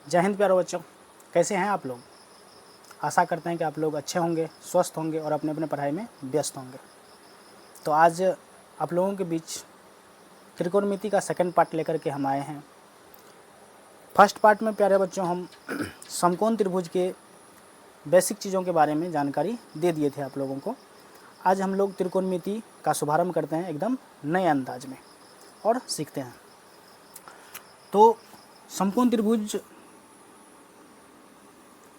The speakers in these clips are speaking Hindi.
जय हिंद प्यारे बच्चों, कैसे हैं आप लोग। आशा करते हैं कि आप लोग अच्छे होंगे, स्वस्थ होंगे और अपने अपने पढ़ाई में व्यस्त होंगे। तो आज आप लोगों के बीच त्रिकोणमिति का सेकंड पार्ट लेकर के हम आए हैं। फर्स्ट पार्ट में प्यारे बच्चों हम समकोण त्रिभुज के बेसिक चीज़ों के बारे में जानकारी दे दिए थे आप लोगों को। आज हम लोग त्रिकोणमिति का शुभारंभ करते हैं एकदम नए अंदाज में और सीखते हैं। तो समकोण त्रिभुज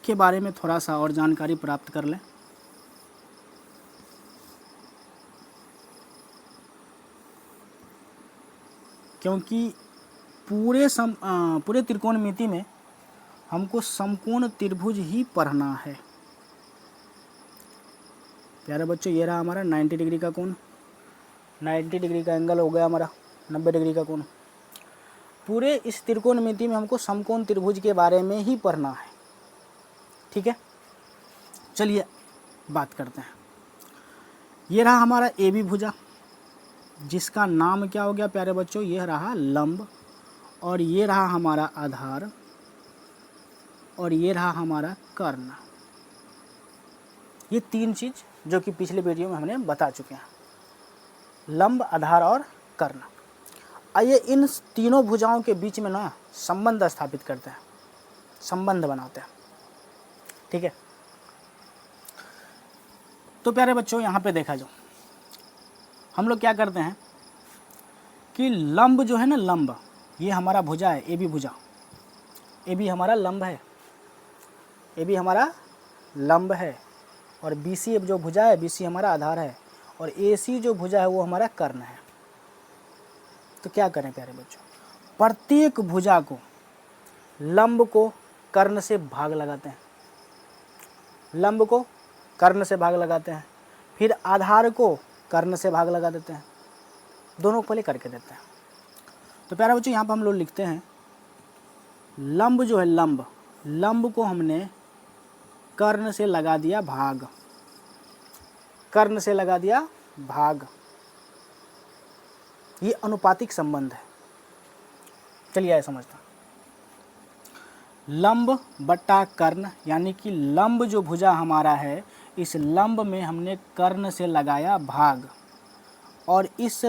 के बारे में थोड़ा सा और जानकारी प्राप्त कर लें। क्योंकि पूरे त्रिकोणमिति में हमको समकोण त्रिभुज ही पढ़ना है। प्यारे बच्चों, ये रहा हमारा 90 डिग्री का कोण, 90 डिग्री का एंगल हो गया हमारा 90 डिग्री का कोण। पूरे इस त्रिकोणमिति में हमको समकोण त्रिभुज के बारे में ही पढ़ना है। ठीक है, चलिए बात करते हैं। ये रहा हमारा ए बी भुजा, जिसका नाम क्या हो गया प्यारे बच्चों, ये रहा लंब, और ये रहा हमारा आधार, और ये रहा हमारा कर्ण। ये तीन चीज जो कि पिछले वीडियो में हमने बता चुके हैं, लंब, आधार और कर्ण। आइए इन तीनों भुजाओं के बीच में ना संबंध स्थापित करते हैं, संबंध बनाते हैं। ठीक है, तो प्यारे बच्चों यहाँ पे देखा जाओ, हम लोग क्या करते हैं कि लंब जो है ना, लंब, ये हमारा भुजा है, ए बी भुजा, ए बी हमारा लंब है, ए बी हमारा लंब है, और बी सी जो भुजा है, बी सी हमारा आधार है, और ए सी जो भुजा है वो हमारा कर्ण है। तो क्या करें प्यारे बच्चों, प्रत्येक भुजा को, लंब को कर्ण से भाग लगाते हैं, लंब को कर्ण से भाग लगाते हैं, फिर आधार को कर्ण से भाग लगा देते हैं, दोनों को पहले करके देते हैं। तो प्यारे बच्चों यहाँ पर हम लोग लिखते हैं, लंब जो है, लंब, लंब को हमने कर्ण से लगा दिया भाग, कर्ण से लगा दिया भाग। ये अनुपातिक संबंध है। चलिए आइए समझते हैं। लंब बट्टा कर्ण, यानी कि लंब जो भुजा हमारा है, इस लंब में हमने कर्ण से लगाया भाग, और इस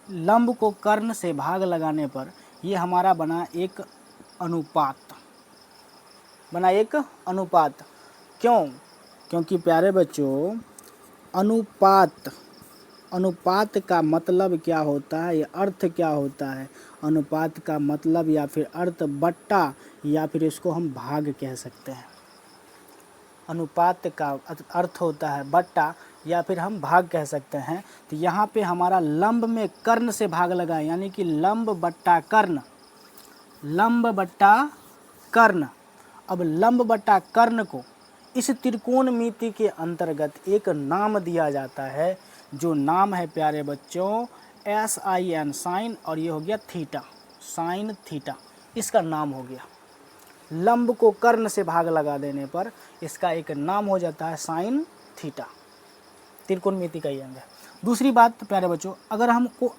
लंब को कर्ण से भाग लगाने पर ये हमारा बना एक अनुपात, बना एक अनुपात। क्यों? क्योंकि प्यारे बच्चों अनुपात, अनुपात का मतलब क्या होता है, या अर्थ क्या होता है? अनुपात का मतलब या फिर अर्थ बट्टा, या फिर इसको हम भाग कह सकते हैं। अनुपात का अर्थ होता है बट्टा, या फिर हम भाग कह सकते हैं। तो यहाँ पे हमारा लंब में कर्ण से भाग लगा, यानी कि लंब बट्टा कर्ण, लंब बट्टा कर्ण। अब लंब बट्टा कर्ण को इस त्रिकोणमिति के अंतर्गत एक नाम दिया जाता है, जो नाम है प्यारे बच्चों SIN, साइन, और ये हो गया थीटा, साइन थीटा, इसका नाम हो गया। लंब को कर्ण से भाग लगा देने पर इसका एक नाम हो जाता है साइन थीटा, त्रिकोणमिति का ये अंग है। दूसरी बात प्यारे बच्चों, अगर हमको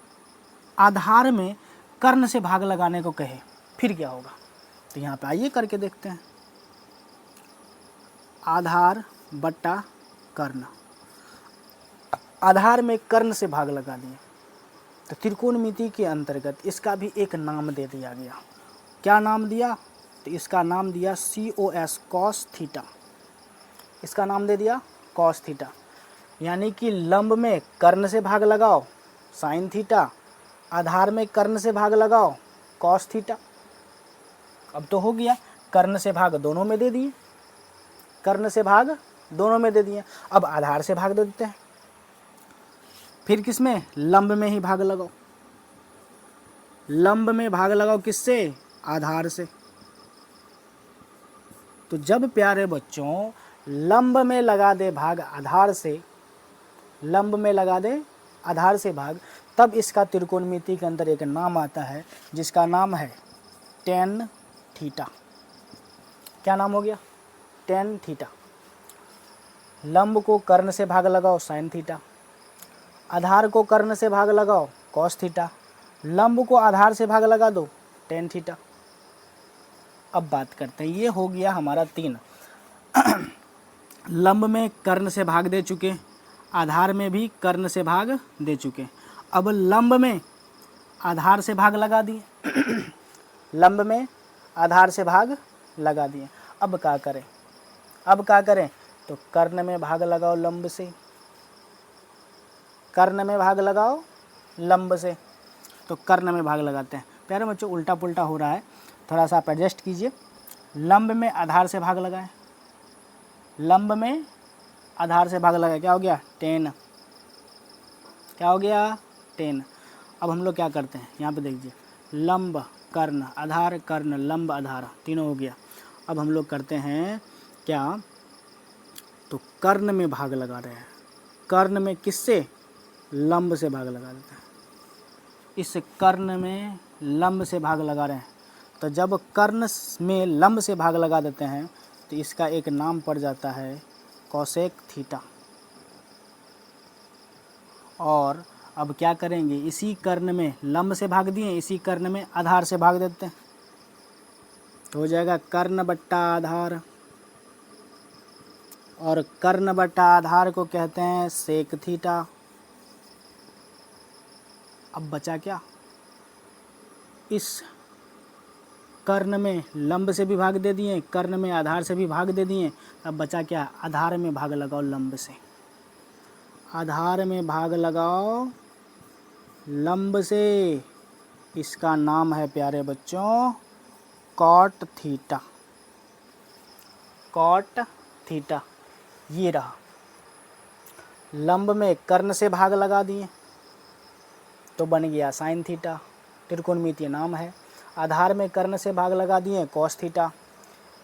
आधार में कर्ण से भाग लगाने को कहे फिर क्या होगा? तो यहाँ पे आइए करके देखते हैं। आधार बट्टा कर्ण, आधार में कर्ण से भाग लगा दिए, तो त्रिकोणमिति के अंतर्गत इसका भी एक नाम दे दिया गया। क्या नाम दिया? तो इसका नाम दिया COS, कॉस थीटा, इसका नाम दे दिया कॉस थीटा। यानी कि लंब में कर्ण से भाग लगाओ साइन थीटा, आधार में कर्ण से भाग लगाओ कॉस थीटा। अब तो हो गया, कर्ण से भाग दोनों में दे दिए, कर्ण से भाग दोनों में दे दिए। अब आधार से भाग दे देते हैं, फिर किसमें? लंब में ही भाग लगाओ, लंब में भाग लगाओ किससे? आधार से। तो जब प्यारे बच्चों लंब में लगा दे भाग आधार से, लंब में लगा दे आधार से भाग, तब इसका त्रिकोणमिति के अंदर एक नाम आता है, जिसका नाम है टेन थीटा। क्या नाम हो गया? Tan theta. लंब को कर्ण से भाग लगाओ साइन थीटा, आधार को कर्ण से भाग लगाओ कॉस थीटा, लंब को आधार से भाग लगा दो टेन थीटा। अब बात करते हैं, ये हो गया हमारा 3। लंब में कर्ण से भाग दे चुके, आधार में भी कर्ण से भाग दे चुके। अब लंब में आधार से भाग लगा दिए। लंब में आधार से भाग लगा दिए। अब क्या करें, तो कर्ण में भाग लगाओ लंब से, कर्ण में भाग लगाओ लंब से। तो कर्ण में भाग लगाते हैं। प्यारे बच्चों उल्टा पुल्टा हो रहा है, थोड़ा सा आप एडजस्ट कीजिए। लंब में आधार से भाग लगाएं, लंब में आधार से भाग लगाए, क्या हो गया 10, क्या हो गया 10। अब हम लोग क्या करते हैं, यहाँ पे देखिए लंब कर्ण आधार कर्ण लंब आधार तीनों हो गया। अब हम लोग करते हैं क्या, तो कर्ण में भाग लगा रहे हैं। कर्ण में किससे, लंब से भाग लगा देते हैं। इस कर्ण में लंब से भाग लगा रहे हैं, तो जब कर्ण में लंब से भाग लगा देते हैं तो इसका एक नाम पड़ जाता है कोसेक थीटा। और अब क्या करेंगे, इसी कर्ण में लंब से भाग दिए, इसी कर्ण में आधार से भाग देते हैं, तो हो जाएगा कर्ण बट्टा आधार। और कर्ण बट्टा आधार को कहते हैं सेक थीटा। अब बचा क्या, इस कर्ण में लंब से भी भाग दे दिए, कर्ण में आधार से भी भाग दे दिए। अब बचा क्या, आधार में भाग लगाओ लंब से, आधार में भाग लगाओ लंब से। इसका नाम है प्यारे बच्चों कॉट थीटा, कॉट थीटा। ये रहा, लंब में कर्ण से भाग लगा दिए तो बन गया साइन थीटा, त्रिकोणमितीय नाम है। आधार में कर्ण से भाग लगा दिए कॉस थीटा,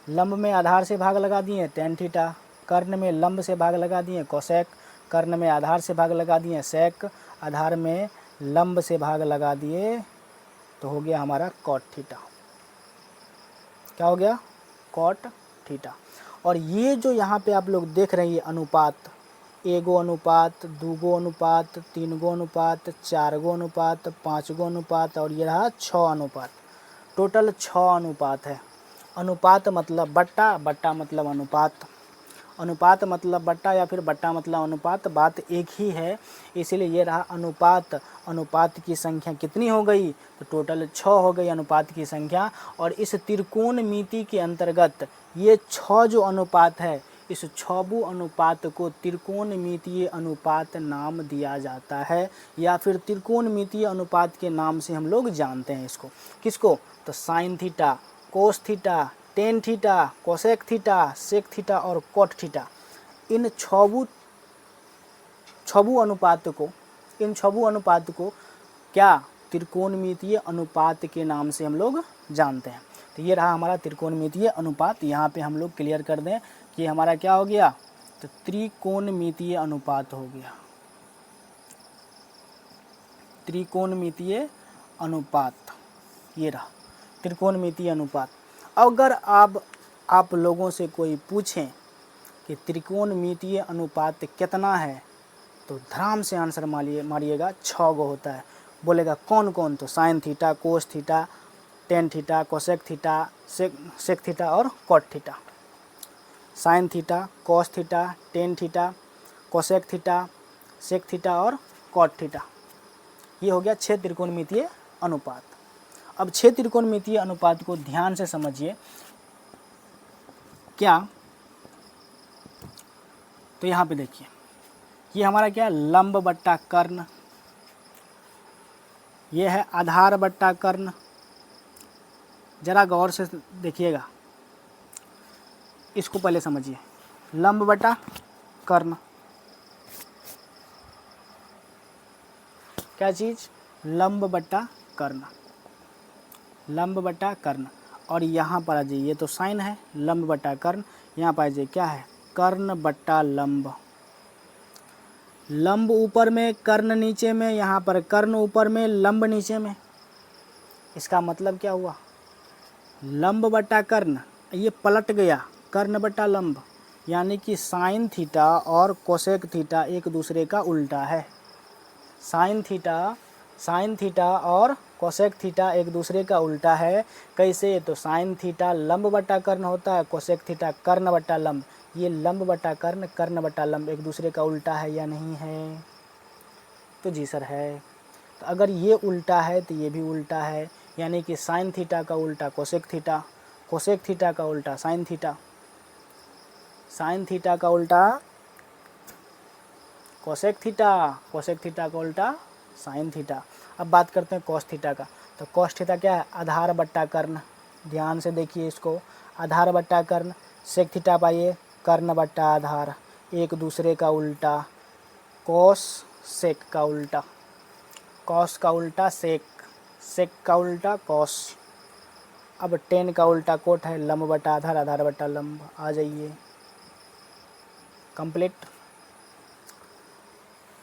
लंब में आधार से भाग लगा दिए टेन थीटा, कर्ण में लंब से भाग लगा दिए कोसेक, कर्ण में आधार से भाग लगा दिए सेक, आधार में लंब से भाग लगा दिए तो हो गया हमारा कॉट थीटा। क्या हो गया, कॉट थीटा। और ये जो यहाँ पे आप लोग देख रहे हैं ये अनुपात, एगो अनुपात, दूगो अनुपात, तीनगो अनुपात, चारगो अनुपात, पाँचगो अनुपात और ये रहा 6 अनुपात। टोटल 6 अनुपात है। अनुपात मतलब बट्टा, बट्टा मतलब अनुपात, अनुपात मतलब बट्टा या फिर बट्टा मतलब अनुपात, बात एक ही है। इसीलिए ये रहा अनुपात। अनुपात की संख्या कितनी हो गई, तो टोटल 6 हो गई अनुपात की संख्या। और इस त्रिकोणमिति के अंतर्गत ये 6 जो अनुपात है, इस 6 अनुपात को त्रिकोणमितीय अनुपात नाम दिया जाता है, या फिर त्रिकोणमितीय अनुपात के नाम से हम लोग जानते हैं इसको। किसको, तो sine theta, cos theta, tan theta, cosec theta, sec theta और कॉट थीटा। इन 6 अनुपात को क्या, त्रिकोणमितीय अनुपात के नाम से हम लोग जानते हैं। तो ये रहा हमारा त्रिकोणमितीय अनुपात। यहाँ पे हम लोग क्लियर कर दें कि हमारा क्या हो गया, तो त्रिकोणमितीय अनुपात हो गया, त्रिकोणमितीय अनुपात। ये रहा त्रिकोणमितीय अनुपात। अगर आप लोगों से कोई पूछें कि त्रिकोणमितीय अनुपात कितना है, तो धड़ाम से आंसर मारिएगा 6 गो होता है। बोलेगा कौन कौन, तो sine theta, cos theta, tan theta, cosec theta, sec theta और cot theta. Sine theta, cos theta, tan theta, cosec theta, sec theta और कॉट थीटा। ये हो गया 6 त्रिकोणमितीय अनुपात। अब 6 त्रिकोणमितीय अनुपात को ध्यान से समझिए। क्या, तो यहाँ पे देखिए ये हमारा क्या, लंब बट्टा कर्ण, ये है आधार बट्टा कर्ण। जरा गौर से देखिएगा, इसको पहले समझिए। लंब बट्टा कर्ण, क्या चीज़, लंब बट्टा कर्ण, लंब बट्टा कर्ण। और यहाँ पर आ जाइए, ये तो साइन है, लंब बट्टा कर्ण। यहाँ पर आ जाइए क्या है, कर्ण बट्टा लंब। लंब ऊपर में, कर्ण नीचे में, यहाँ पर कर्ण ऊपर में, लंब नीचे में। इसका मतलब क्या हुआ, लंब बट्टा कर्ण, ये पलट गया कर्ण बट्टा लंब, यानी कि साइन थीटा और कोसेक थीटा एक दूसरे का उल्टा है। साइन थीटा और कोसेक थीटा एक दूसरे का उल्टा है। कैसे? तो साइन थीटा लंब बटा कर्ण होता है, कोसेक थीटा कर्ण बटा लंब। ये लंब बटा कर्ण, कर्ण बटा लंब एक दूसरे का उल्टा है या नहीं है? तो जी सर है। तो अगर ये उल्टा है तो ये भी उल्टा है, यानी कि साइन थीटा का उल्टा कोसेक थीटा, कोसेक थीटा का उल्टा साइन थीटा, साइन थीटा का उल्टा कोसेक थीटा, कोसेक थीटा का उल्टा साइन थीटा। अब बात करते हैं कॉस थीटा का। तो कॉस थीटा क्या है? आधार बट्टा कर्ण। ध्यान से देखिए इसको, आधार बट्टा कर्ण। सेक थीटा पाइए कर्ण बट्टा आधार, एक दूसरे का उल्टा। कॉस सेक का उल्टा, कॉस का उल्टा सेक, सेक का उल्टा कॉस। अब टेन का उल्टा कोट है लंब बटा आधार, आधार बटा लंब। आ जाइए कंप्लीट।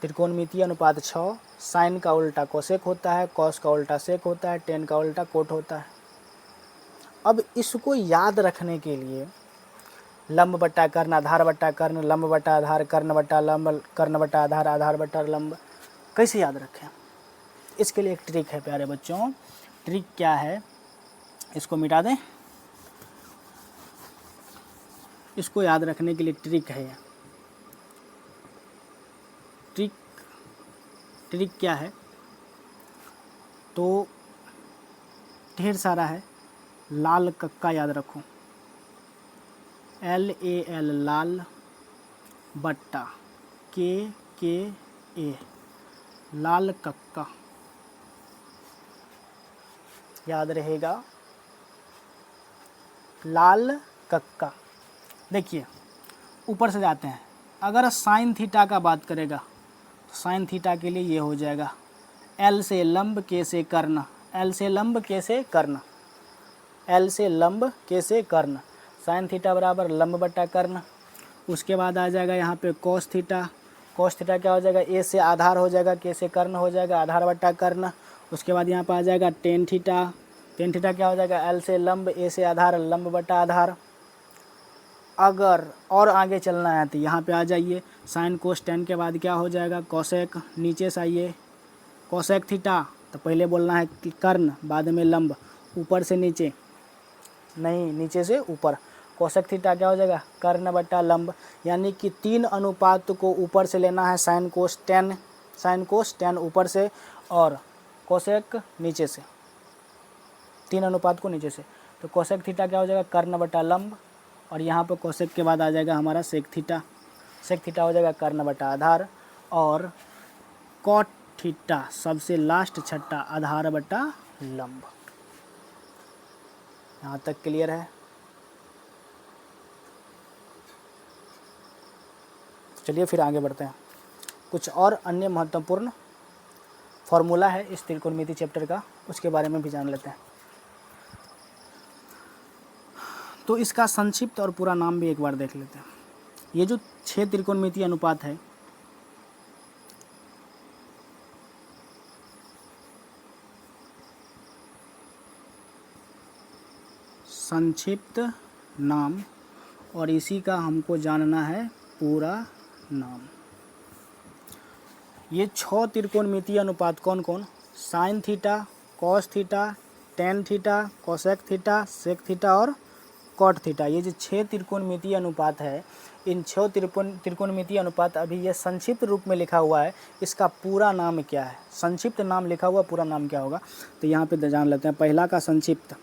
त्रिकोणमितीय अनुपात 6। साइन का उल्टा कोसेक होता है, कॉस का उल्टा सेक होता है, टेन का उल्टा कोट होता है। अब इसको याद रखने के लिए लंब बट्टा कर्ण, आधार बट्टा कर्ण, लंब बट्टा आधार, कर्ण बट्टा लंब, कर्ण बट्टा आधार, आधार बट्टा लंब, कैसे याद रखें? इसके लिए एक ट्रिक है प्यारे बच्चों। ट्रिक क्या है? इसको मिटा दें। इसको याद रखने के लिए ट्रिक है। ट्रिक क्या है? तो ढेर सारा है। लाल कक्का याद रखो, LAL लाल बट्टा KKA लाल कक्का याद रहेगा, लाल कक्का। देखिए ऊपर से जाते हैं। अगर साइन थीटा का बात करेगा तो साइन थीटा के लिए ये हो जाएगा L से लंब K से कर्ण, L से लंब K से कर्ण, L से लंब K से कर्ण। साइन थीटा बराबर लंब बट्टा कर्ण। उसके बाद आ जाएगा यहाँ पे कॉस थीटा। कॉस थीटा क्या हो जाएगा? A से आधार हो जाएगा, K से कर्ण हो जाएगा, आधार बट्टा कर्ण। उसके बाद यहाँ पर आ जाएगा टेन थीटा। टेन थीटा क्या हो जाएगा? L से लंब A से आधार, लंब बटा आधार। अगर और आगे चलना है तो यहाँ पे आ जाइए, साइन कोस टेन के बाद क्या हो जाएगा? कोसेक। नीचे से आइए, कोसेक थीटा तो पहले बोलना है कि कर्ण, बाद में लंब, ऊपर से नीचे नहीं, नीचे से ऊपर। कोसेक थीटा क्या हो जाएगा? कर्ण बटा लंब, यानी कि 3 अनुपात को ऊपर से लेना है। Sine cos ten, sine cos ten ऊपर से और कोसेक नीचे से, 3 अनुपात को नीचे से। तो कोसेक थीटा क्या हो जाएगा? कर्ण बटा लंब। और यहाँ पर कोसेक के बाद आ जाएगा हमारा सेक थीटा। सेक थीटा हो जाएगा कर्ण बटा आधार। और कॉट थीटा सबसे लास्ट छठा, आधार बटा लंब। यहाँ तक क्लियर है? चलिए फिर आगे बढ़ते हैं। कुछ और अन्य महत्वपूर्ण फॉर्मूला है इस त्रिकोणमिति चैप्टर का, उसके बारे में भी जान लेते हैं। तो इसका संक्षिप्त और पूरा नाम भी एक बार देख लेते हैं। ये जो 6 त्रिकोणमितीय अनुपात है, संक्षिप्त नाम, और इसी का हमको जानना है पूरा नाम। ये 6 त्रिकोणमितीय अनुपात कौन कौन? Sine theta, cos theta, tan theta, cosec theta, sec theta और कॉट थीटा। ये जो 6 त्रिकोणमितीय अनुपात है, इन 6 त्रिकोणमितीय अनुपात, अभी ये संक्षिप्त रूप में लिखा हुआ है। इसका पूरा नाम क्या है? संक्षिप्त नाम लिखा हुआ, पूरा नाम क्या होगा? तो यहाँ पे जान लेते हैं। पहला का संक्षिप्त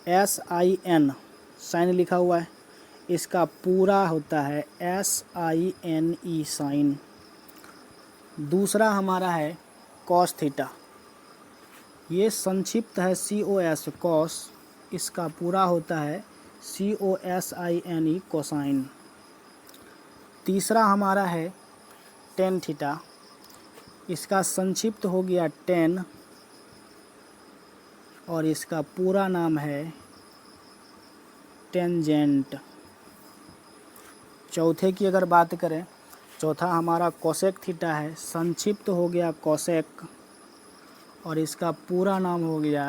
SIN, साइन लिखा हुआ है, इसका पूरा होता है SINE, साइन। दूसरा हमारा है कॉस थीटा, ये संक्षिप्त है COS, कॉस, इसका पूरा होता है COSINE, कोसाइन। तीसरा हमारा है टेन थीटा, इसका संक्षिप्त हो गया टेन, और इसका पूरा नाम है टेंजेंट। चौथे की अगर बात करें, चौथा हमारा कोसेक थीटा है, संक्षिप्त हो गया कोसेक, और इसका पूरा नाम हो गया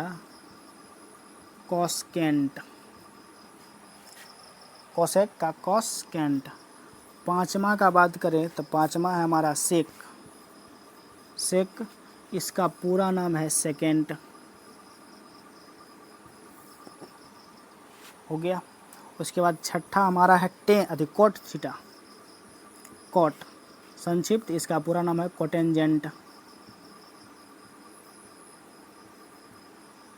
कोसकेंट, कोसेक का कोसकेंट। पाँचवा का बात करें तो पाँचवा है हमारा सेक, सेक, इसका पूरा नाम है सेकेंट। हो गया। उसके बाद छठा हमारा है कोट थीटा, कोट संक्षिप्त इसका पूरा नाम है कोटेंजेंट।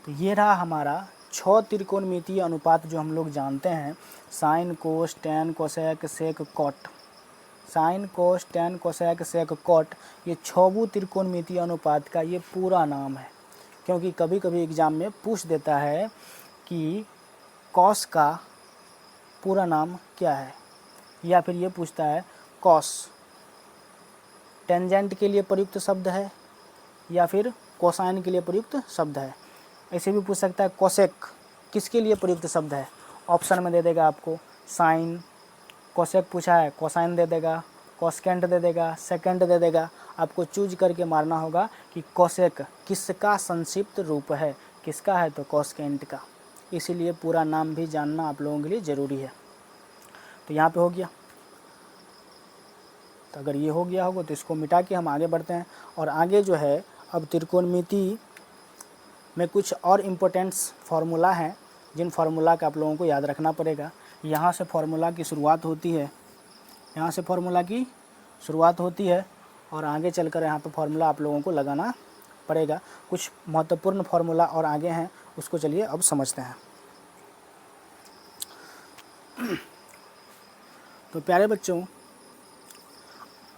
तो ये रहा हमारा 6 त्रिकोणमितीय अनुपात जो हम लोग जानते हैं, sine cos tan cosec sec cot. Sine cos tan cosec sec cot ये 6 त्रिकोणमितीय अनुपात का ये पूरा नाम है, क्योंकि कभी कभी एग्जाम में पूछ देता है कि कॉस का पूरा नाम क्या है, या फिर ये पूछता है कॉस टेंजेंट के लिए प्रयुक्त शब्द है या फिर कोसाइन के लिए प्रयुक्त शब्द है। ऐसे भी पूछ सकता है कोसेक किसके लिए प्रयुक्त शब्द है, ऑप्शन में दे देगा आपको साइन, कोसेक पूछा है कोसाइन दे देगा, कोसेकेंट दे देगा, सेकेंड दे देगा। आपको चूज करके मारना होगा कि कोसेक किसका संक्षिप्त रूप है, किसका है तो कोसेकेंट का। इसीलिए पूरा नाम भी जानना आप लोगों के लिए ज़रूरी है। तो यहाँ पे हो गया। तो अगर ये हो गया होगा तो इसको मिटा के हम आगे बढ़ते हैं। और आगे जो है अब त्रिकोणमिति में कुछ और इम्पोर्टेंट्स फार्मूला हैं, जिन फार्मूला का आप लोगों को याद रखना पड़ेगा। यहाँ से फार्मूला की शुरुआत होती है, यहाँ से फार्मूला की शुरुआत होती है और आगे चलकर यहाँ पे फार्मूला आप लोगों को लगाना पड़ेगा। कुछ महत्वपूर्ण फार्मूला और आगे हैं, उसको चलिए अब समझते हैं। तो प्यारे बच्चों,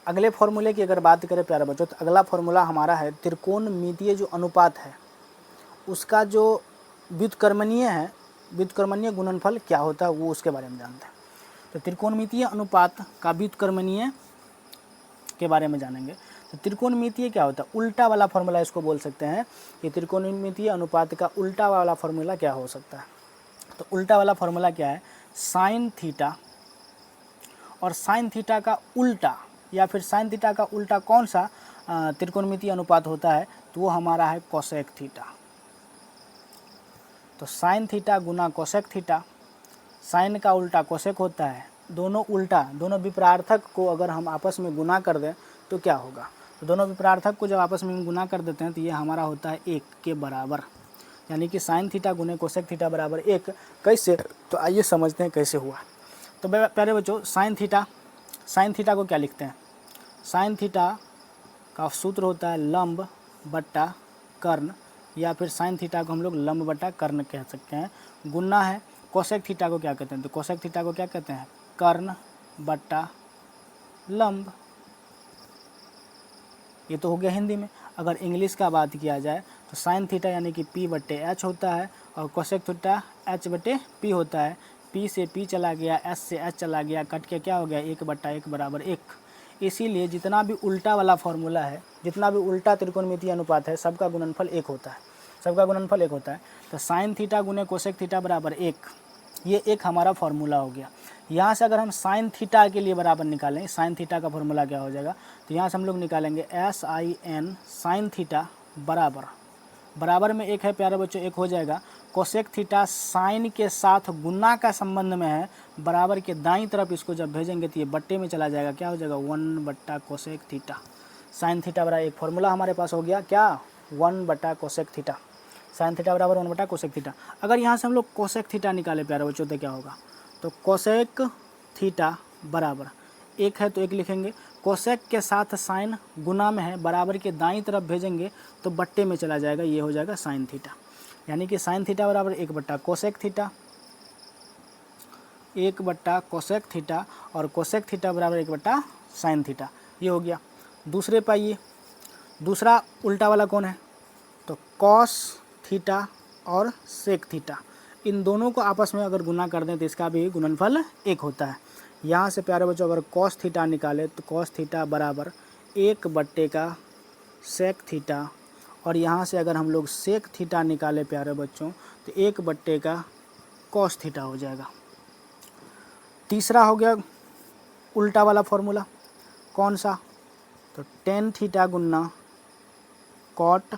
अगले फार्मूले की अगर बात करें प्यारे बच्चों, तो अगला फार्मूला हमारा है त्रिकोणमितीय जो अनुपात है उसका जो व्युत्क्रमणीय है, व्युत्क्रमणीय गुणनफल क्या होता है वो उसके बारे में जानते हैं। तो त्रिकोणमितीय अनुपात का व्युत्क्रमणीय के बारे में जानेंगे। तो त्रिकोणमितीय क्या होता है, उल्टा वाला फार्मूला इसको बोल सकते हैं कि त्रिकोणमितीय अनुपात का उल्टा वाला फार्मूला क्या हो सकता है। तो उल्टा वाला फार्मूला क्या है, साइन थीटा और साइन थीटा का उल्टा या फिर साइन थीटा का उल्टा कौन सा त्रिकोणमितीय अनुपात होता है, तो वो हमारा है कोसेक थीटा। तो साइन थीटा गुना कोसेक थीटा, साइन का उल्टा कोसेक होता है, दोनों उल्टा दोनों विपरार्थक को अगर हम आपस में गुना कर दें तो क्या होगा, तो दोनों विपरार्थक को जब आपस में गुना कर देते हैं तो ये हमारा होता है 1 के बराबर, यानी कि साइन थीटा गुने कोसेक थीटा बराबर 1। कैसे, तो आइए समझते हैं कैसे हुआ। तो प्यारे बच्चों, साइन थीटा को क्या लिखते हैं, साइन थीटा का सूत्र होता है लंब बट्टा कर्ण, या फिर साइन थीटा को हम लोग लंब बट्टा कर्ण कह सकते हैं। गुना है कोसेक थीटा को क्या कहते हैं, तो कोसेक थीटा को क्या कहते हैं, कर्ण बट्टा लंब। ये तो हो गया हिंदी में। अगर इंग्लिश का बात किया जाए तो साइन थीटा यानी कि P बट्टे H होता है और कोसेक थीटा H बट्टे P होता है। P से P चला गया, S से H चला गया, कट के क्या हो गया 1 बट्टा 1 बराबर 1। इसीलिए जितना भी उल्टा वाला फॉर्मूला है, जितना भी उल्टा त्रिकोणमितीय अनुपात है, सबका गुणनफल 1 होता है, सबका गुणनफल 1 होता है। तो साइन थीटा गुने कोसेक थीटा बराबर 1, ये एक हमारा फार्मूला हो गया। यहाँ से अगर हम साइन थीटा के लिए बराबर निकालें, साइन थीटा का फार्मूला क्या हो जाएगा, तो यहाँ से हम लोग निकालेंगे sin साइन थीटा बराबर में 1 है प्यारे बच्चों, 1 हो जाएगा। कोसेक थीटा साइन के साथ गुना का संबंध में है, बराबर के दाईं तरफ इसको जब भेजेंगे तो ये बट्टे में चला जाएगा, क्या हो जाएगा 1 बट्टा कोसेक थीटा। साइन थीटा बराबर एक फार्मूला हमारे पास हो गया क्या, 1 बट्टा कोसेक थीटा। साइन थीटा बराबर 1 बट्टा कोसेक थीटा। अगर यहाँ से हम लोग कोसेक थीटा निकाले प्यारे बच्चों तो क्या होगा, तो कोसेक थीटा बराबर 1 है तो 1 लिखेंगे, कोसेक के साथ साइन गुना में है, बराबर के दाईं तरफ भेजेंगे तो बट्टे में चला जाएगा, ये हो जाएगा साइन थीटा। यानी कि साइन थीटा बराबर 1 बट्टा कोसेक थीटा, 1 बट्टा कोसेक थीटा, और कोसेक थीटा बराबर 1 बट्टा साइन थीटा, ये हो गया। दूसरे पाइए, दूसरा उल्टा वाला कौन है, तो कॉस थीटा और सेक थीटा, इन दोनों को आपस में अगर गुना कर दें तो इसका भी गुणनफल 1 होता है। यहाँ से प्यारे बच्चों अगर कॉस थीटा निकाले तो कॉस थीटा बराबर 1 बट्टे का सेक थीटा, और यहाँ से अगर हम लोग सेक थीटा निकाले प्यारे बच्चों तो 1 बट्टे का कॉस थीटा हो जाएगा। तीसरा हो गया उल्टा वाला फॉर्मूला, कौन सा, तो टेन थीटा गुना कॉट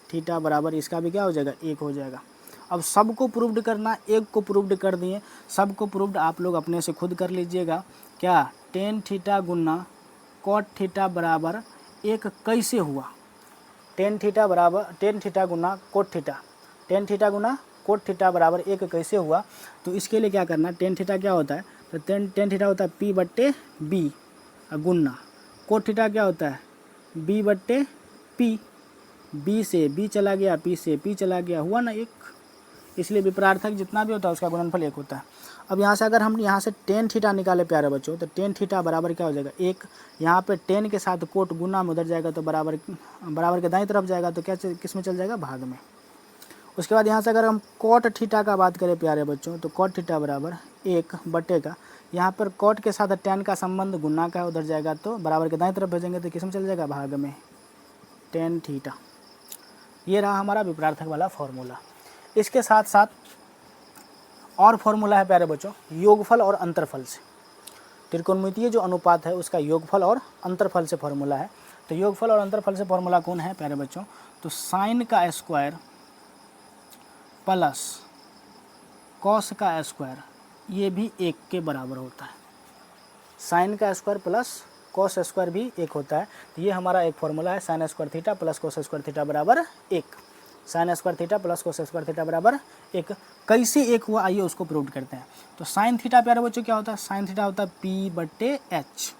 थीटा बराबर इसका भी क्या हो जाएगा 1 हो जाएगा। अब सबको प्रूव्ड करना, एक को प्रूव्ड कर दिए, सबको प्रूव्ड आप लोग अपने से खुद कर लीजिएगा। क्या, टेन थीटा गुना कॉट थीटा बराबर 1 कैसे हुआ, टेन थीटा गुना कोट थीटा, टेन थीटा गुना कोट थीटा बराबर 1 कैसे हुआ, तो इसके लिए क्या करना, टेन थीटा क्या होता है, तो टेन थीटा होता है P बट्टे बी गुन्ना, कोट थीटा क्या होता है B बट्टे P, B से B चला गया, P से P चला गया, हुआ ना 1, इसलिए विपरार्थक जितना भी होता है उसका गुणनफल 1 होता है। अब यहाँ से अगर हम यहाँ से टेन थीटा निकाले प्यारे बच्चों, तो टेन थीटा बराबर क्या हो जाएगा 1, यहाँ पे टेन के साथ कोट गुना में उधर जाएगा तो बराबर के दाईं तरफ जाएगा, तो क्या किस में चल जाएगा, भाग में। उसके बाद यहाँ से अगर हम कॉट थीटा का बात करें प्यारे बच्चों, तो कॉट थीटा बराबर 1 बट्टे का, यहाँ पर कॉट के साथ टेन का संबंध गुना का है, उधर जाएगा तो बराबर के दाईं तरफ भेजेंगे तो किस में चल जाएगा, भाग में, टेन थीटा। ये रहा हमारा विपरार्थक वाला फॉर्मूला। इसके साथ साथ और फॉर्मूला है प्यारे बच्चों, योगफल और अंतरफल से। त्रिकोणमितीय जो अनुपात है उसका योगफल और अंतरफल से फॉर्मूला है। तो योगफल और अंतरफल से फॉर्मूला कौन है प्यारे बच्चों, तो साइन का स्क्वायर प्लस कॉस का स्क्वायर, ये भी 1 के बराबर होता है। साइन का स्क्वायर प्लस कॉस स्क्वायर भी 1 होता है। तो ये हमारा एक फॉर्मूला है, sign square theta plus cos square theta बराबर 1। Sign square theta plus cos square theta बराबर 1। कैसे 1 हुआ, आइए उसको प्रूव करते हैं। तो साइन थीटा प्यारे बच्चों क्या होता है, साइन थीटा होता है P बट्टे एच,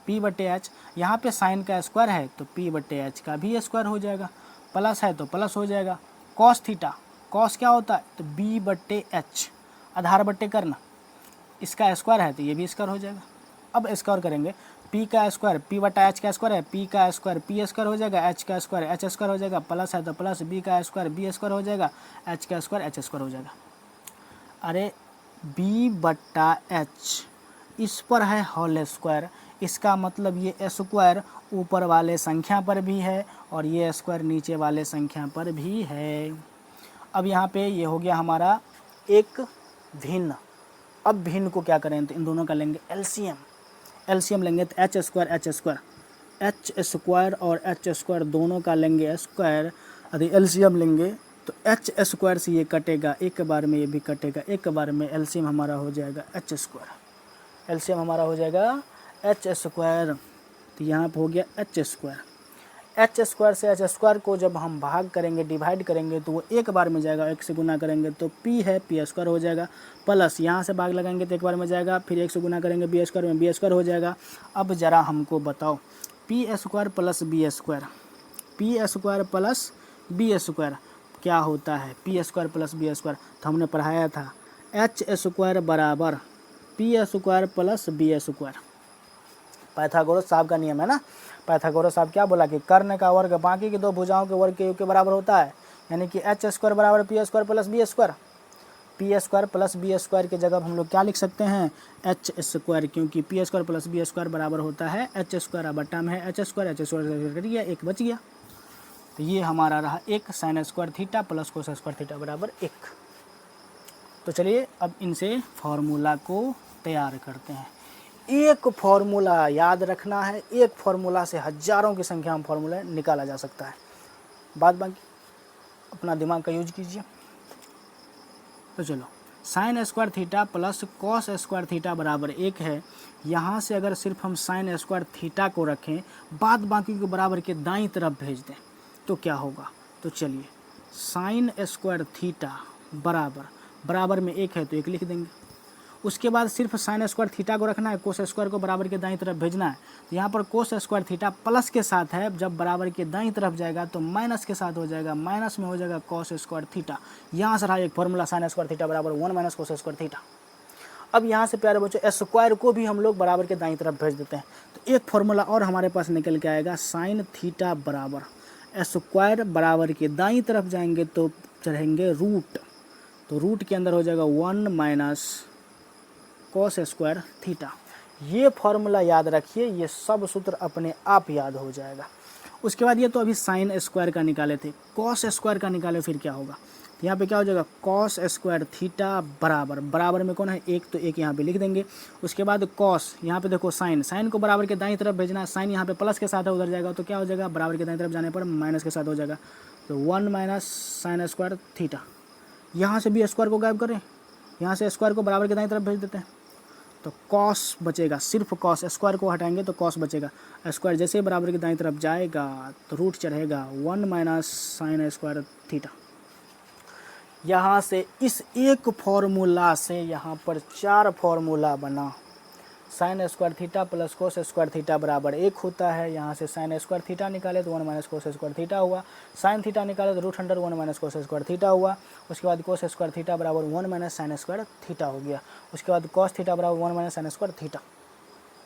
P बट्टे एच। यहाँ पे साइन का स्क्वायर है तो P बट्टे एच का भी स्क्वायर हो जाएगा, प्लस है तो प्लस हो जाएगा। कॉस थीटा, कॉस क्या होता है, तो B बट्टे एच, आधार बट्टे करना, इसका स्क्वायर है तो ये भी स्क्वायर हो जाएगा। अब स्क्वायर करेंगे, P का स्क्वायर P बटा एच का स्क्वायर है, P का स्क्वायर P स्क्वायर हो जाएगा, H का स्क्वायर H स्क्वायर हो जाएगा, प्लस है तो प्लस, B का स्क्वायर B स्क्वायर हो जाएगा, H का स्क्वायर H स्क्वायर हो जाएगा। अरे B बटा एच इस पर है होल स्क्वायर, इसका मतलब ये स्क्वायर ऊपर वाले संख्या पर भी है और ये स्क्वायर नीचे वाले संख्या पर भी है। अब यहाँ पे ये हो गया हमारा एक भिन्न। अब भिन्न को क्या करें, तो इन दोनों का लेंगे एलसीएम। एलसीएम लेंगे तो एच स्क्वायर और एच स्क्वायर दोनों का लेंगे स्क्वायर। यदि एलसीएम लेंगे तो एच स्क्वायर से ये कटेगा, एक बार में ये भी कटेगा, एक बार में एलसीएम हमारा हो जाएगा एच स्क्वायर। एलसीएम हमारा हो जाएगा एच स्क्वायर, तो यहाँ पर हो गया एच स्क्वायर। एच स्क्वायर से एच स्क्वायर को जब हम भाग करेंगे, डिवाइड करेंगे, तो वो एक बार में जाएगा, 1 से गुना करेंगे तो P है P स्क्वायर हो जाएगा, प्लस यहाँ से भाग लगाएंगे तो एक बार में जाएगा, फिर 1 से गुना करेंगे B स्क्वायर में B स्क्वायर हो जाएगा। अब ज़रा हमको बताओ, P square plus B square, P square plus B square क्या होता है, P square plus B square तो हमने पढ़ाया था एच स्क्वायर बराबर P square plus B square. Pythagoras साहब का नियम है ना, पाइथागोरस साहब क्या बोला कि कर्ण का वर्ग बाकी की दो भुजाओं के वर्ग के योग के बराबर होता है, यानी कि एच स्क्वायर बराबर P square plus B square. P square plus B square की जगह हम लोग क्या लिख सकते हैं, एच स्क्वायर, क्योंकि P square plus B square बराबर होता है एच स्क्वायर। अब बटा में है एच स्क्वायर कट गया, 1 बच गया। तो ये हमारा रहा एक sign square theta plus cos square theta बराबर 1। तो चलिए अब इनसे फॉर्मूला को तैयार करते हैं। एक फॉर्मूला याद रखना है, एक फॉर्मूला से हजारों की संख्या में फॉर्मूला निकाला जा सकता है। बात बाकी अपना दिमाग का यूज कीजिए। तो चलो, sign square theta plus cos square theta बराबर 1 है। यहाँ से अगर सिर्फ हम साइन स्क्वायर थीटा को रखें, बाद बाकी को बराबर के दाईं तरफ भेज दें तो क्या होगा। तो चलिए, साइन स्क्वायर थीटा बराबर में 1 है तो 1 लिख देंगे। उसके बाद सिर्फ साइन स्क्वायर थीटा को रखना है, कोस स्क्वायर को बराबर के दाईं तरफ भेजना है। तो यहाँ पर कोस स्क्वायर थीटा प्लस के साथ है, जब बराबर के दाईं तरफ जाएगा तो माइनस के साथ हो जाएगा, माइनस में हो जाएगा कोस स्क्वायर थीटा। यहाँ से रहा एक फॉर्मूला, साइन स्क्वायर थीटा बराबर 1 माइनस कोस स्क्वायर थीटा। अब यहाँ से प्यारे बच्चों स्क्वायर को भी हम लोग बराबर के दाईं तरफ भेज देते हैं, तो एक फॉर्मूला और हमारे पास निकल के आएगा, साइन थीटा बराबर स्क्वायर बराबर के दाईं तरफ जाएंगे तो चढ़ेंगे रूट, तो रूट के अंदर हो जाएगा 1 माइनस कोस स्क्वायर थीटा। ये फॉर्मूला याद रखिए, ये सब सूत्र अपने आप याद हो जाएगा। उसके बाद ये तो अभी साइन स्क्वायर का निकाले थे, कॉस स्क्वायर का निकाले फिर क्या होगा। तो यहाँ पे क्या हो जाएगा, कॉस स्क्वायर थीटा बराबर में कौन है 1, तो 1 यहाँ पे लिख देंगे। उसके बाद कॉस, यहाँ पे देखो साइन को बराबर के दाईं तरफ भेजना है, साइन यहाँ पे प्लस के साथ है उधर जाएगा तो क्या हो जाएगा, बराबर के दाईं तरफ जाने पर माइनस के साथ हो जाएगा, तो 1 माइनस साइन स्क्वायर थीटा। यहाँ से भी स्क्वायर को गायब करें, यहाँ से स्क्वायर को बराबर के दाईं तरफ भेज देते हैं तो कॉस बचेगा, सिर्फ कॉस, स्क्वायर को हटाएंगे तो कॉस बचेगा। स्क्वायर जैसे बराबर के दाईं तरफ जाएगा तो रूट चढ़ेगा 1 माइनस साइन स्क्वायर थीटा। यहाँ से इस एक फॉर्मूला से यहाँ पर 4 फॉर्मूला बना। Sign square theta plus cos square theta बराबर 1 होता है। यहाँ से साइन स्क्वायर थीटा निकाले तो 1 माइनस कोस स्क्वायर थीटा हुआ। साइन थीटा निकाले तो root under 1 minus cos square theta हुआ। उसके बाद कोस स्क्वायर थीटा बराबर 1 माइनस साइन स्क्वायर थीटा हो गया। उसके बाद कॉस थीटा बराबर 1 माइनस साइन स्क्वायर थीटा।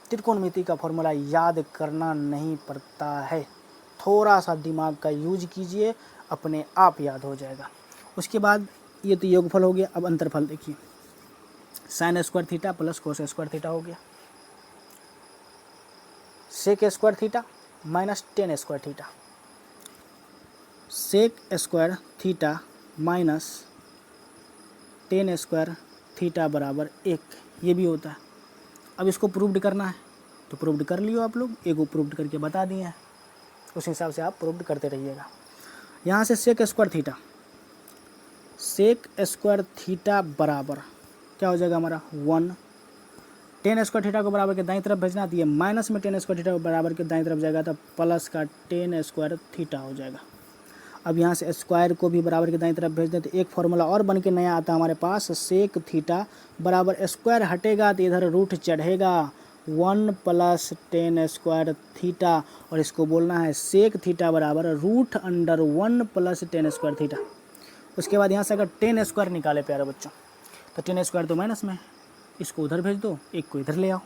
त्रिकोणमिति का फॉर्मूला याद करना नहीं पड़ता है, थोड़ा सा दिमाग का यूज कीजिए, अपने आप याद हो जाएगा। उसके बाद ये तो योगफल हो गया। अब अंतरफल देखिए, sine square theta plus cos square theta हो गया। Sec square theta minus tan square theta, sec square theta minus tan square theta बराबर 1, ये भी होता है। अब इसको प्रूव्ड करना है तो प्रूव्ड कर लियो आप लोग, एक प्रूव्ड करके बता दिए हैं, उस हिसाब से आप प्रूव्ड करते रहिएगा। यहाँ से sec square theta, sec square theta बराबर क्या हो जाएगा हमारा 1। टेन स्क्वायर थीटा को बराबर के दाईं तरफ भेजना, तो ये माइनस में टेन स्क्वायर थीटा को बराबर के दाईं तरफ जाएगा तो प्लस का टेन स्क्वायर थीटा हो जाएगा। अब यहाँ से स्क्वायर को भी बराबर के दाईं तरफ भेज दें तो एक फॉर्मूला और बन के नया आता है हमारे पास, सेक थीटा बराबर स्क्वायर हटेगा तो इधर रूट चढ़ेगा 1 प्लस टेन स्क्वायर थीटा, और इसको बोलना है सेक थीटा बराबर root under 1 plus tan square theta. उसके बाद यहाँ से अगर टेन स्क्वायर निकाले प्यारे बच्चों तो टेन स्क्वायर तो माइनस में है, इसको उधर भेज दो, एक को इधर ले आओ,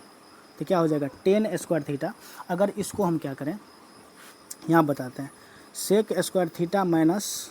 तो क्या हो जाएगा टेन स्क्वायर थीटा। अगर इसको हम क्या करें यहाँ बताते हैं, sec square theta minus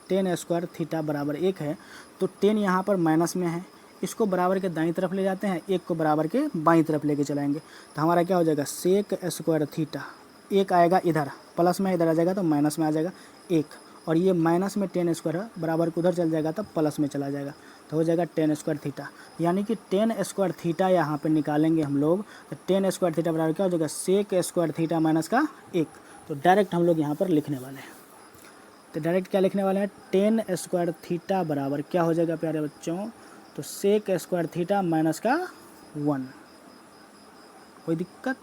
tan square theta बराबर 1 है, तो टेन यहाँ पर माइनस में है, इसको बराबर के दाईं तरफ ले जाते हैं, एक को बराबर के बाईं तरफ लेके चलाएंगे, तो हमारा क्या हो जाएगा सेक स्क्वायर थीटा, एक आएगा इधर प्लस में, इधर आ जाएगा तो माइनस में आ जाएगा 1, और ये माइनस में टेन स्क्वायर है, बराबर को उधर चल जाएगा तो प्लस में चला जाएगा, तो हो जाएगा टेन स्क्वायर थीटा। यानी कि टेन स्क्वायर थीटा यहाँ पे निकालेंगे हम लोग, तो टेन स्क्वायर थीटा बराबर क्या हो जाएगा सेक स्क्वायर थीटा माइनस का 1। तो डायरेक्ट हम लोग यहाँ पर लिखने वाले हैं, तो डायरेक्ट क्या लिखने वाले हैं, टेन स्क्वायर थीटा बराबर क्या हो जाएगा प्यारे बच्चों, तो सेक स्क्वायर थीटा माइनस का 1। कोई दिक्कत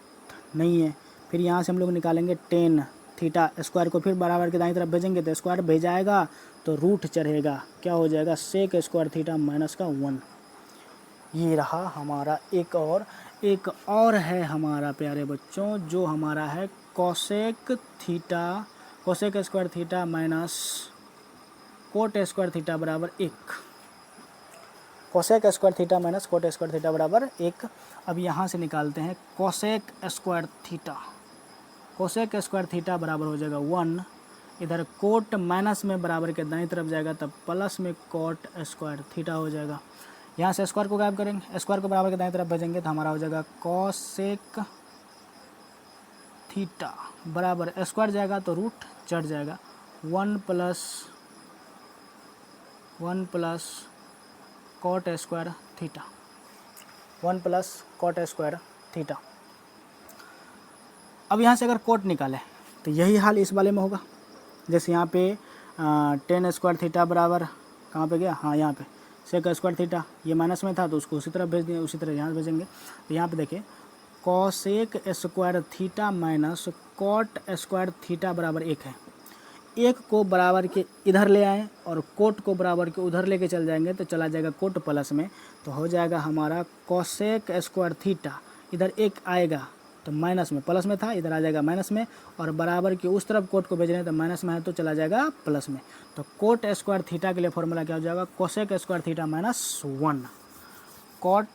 नहीं है। फिर यहाँ से हम लोग निकालेंगे टेन थीटा, स्क्वायर को फिर बराबर के दाईं तरफ भेजेंगे तो स्क्वायर भेजाएगा तो रूट चढ़ेगा, क्या हो जाएगा सेक स्क्वायर थीटा माइनस का 1। ये रहा हमारा एक और है हमारा प्यारे बच्चों, जो हमारा है cosec theta, cosec square theta minus cot square theta बराबर 1, cosec square theta minus cot square theta बराबर 1। अब यहाँ से निकालते हैं cosec square theta, cosec square theta बराबर हो जाएगा 1, इधर कोट माइनस में बराबर के दाईं तरफ जाएगा तब प्लस में कोट स्क्वायर थीटा हो जाएगा। यहाँ से स्क्वायर को गायब करेंगे, स्क्वायर को बराबर के दाईं तरफ भेजेंगे तो हमारा हो जाएगा कोसेक थीटा बराबर स्क्वायर जाएगा तो रूट चढ़ जाएगा 1 plus coat square theta, 1 plus coat square theta. अब यहाँ से अगर कोट निकालें तो यही हाल इस वाले में होगा, जैसे यहाँ पे टेन स्क्वायर थीटा बराबर कहाँ पे गया, हाँ यहाँ पे सेक स्क्वायर थीटा, ये माइनस में था तो उसको उसी तरफ भेज दिए, उसी तरह यहाँ भेजेंगे। तो यहाँ पे देखिए cosec square theta minus cot square theta बराबर 1 है, एक को बराबर के इधर ले आए और कोट को बराबर के उधर लेके चल जाएंगे तो चला जाएगा कोट प्लस में, तो हो जाएगा हमारा कोसेक स्क्वायर थीटा, इधर 1 आएगा तो माइनस में, प्लस में था इधर आ जाएगा माइनस में, और बराबर के उस तरफ कोट को भेज रहे हैं तो माइनस में है तो चला जाएगा प्लस में। तो कोट स्क्वायर थीटा के लिए फॉर्मूला क्या हो जाएगा cosec square theta minus 1, coat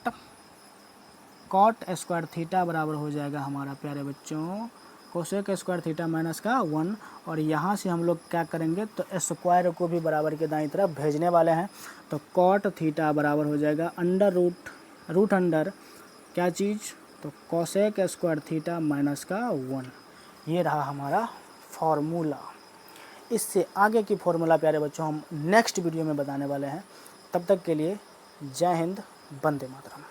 square theta बराबर हो जाएगा हमारा प्यारे बच्चों कोसेक स्क्वायर थीटा माइनस का 1, और यहाँ से हम लोग क्या करेंगे तो स्क्वायर को भी बराबर के दाईं तरफ भेजने वाले हैं, तो कोट थीटा बराबर हो जाएगा अंडर रूट अंडर क्या चीज़, तो कोसेक स्क्वायर थीटा माइनस का 1। ये रहा हमारा फॉर्मूला। इससे आगे की फॉर्मूला प्यारे बच्चों हम नेक्स्ट वीडियो में बताने वाले हैं। तब तक के लिए जय हिंद, वंदे मातरम।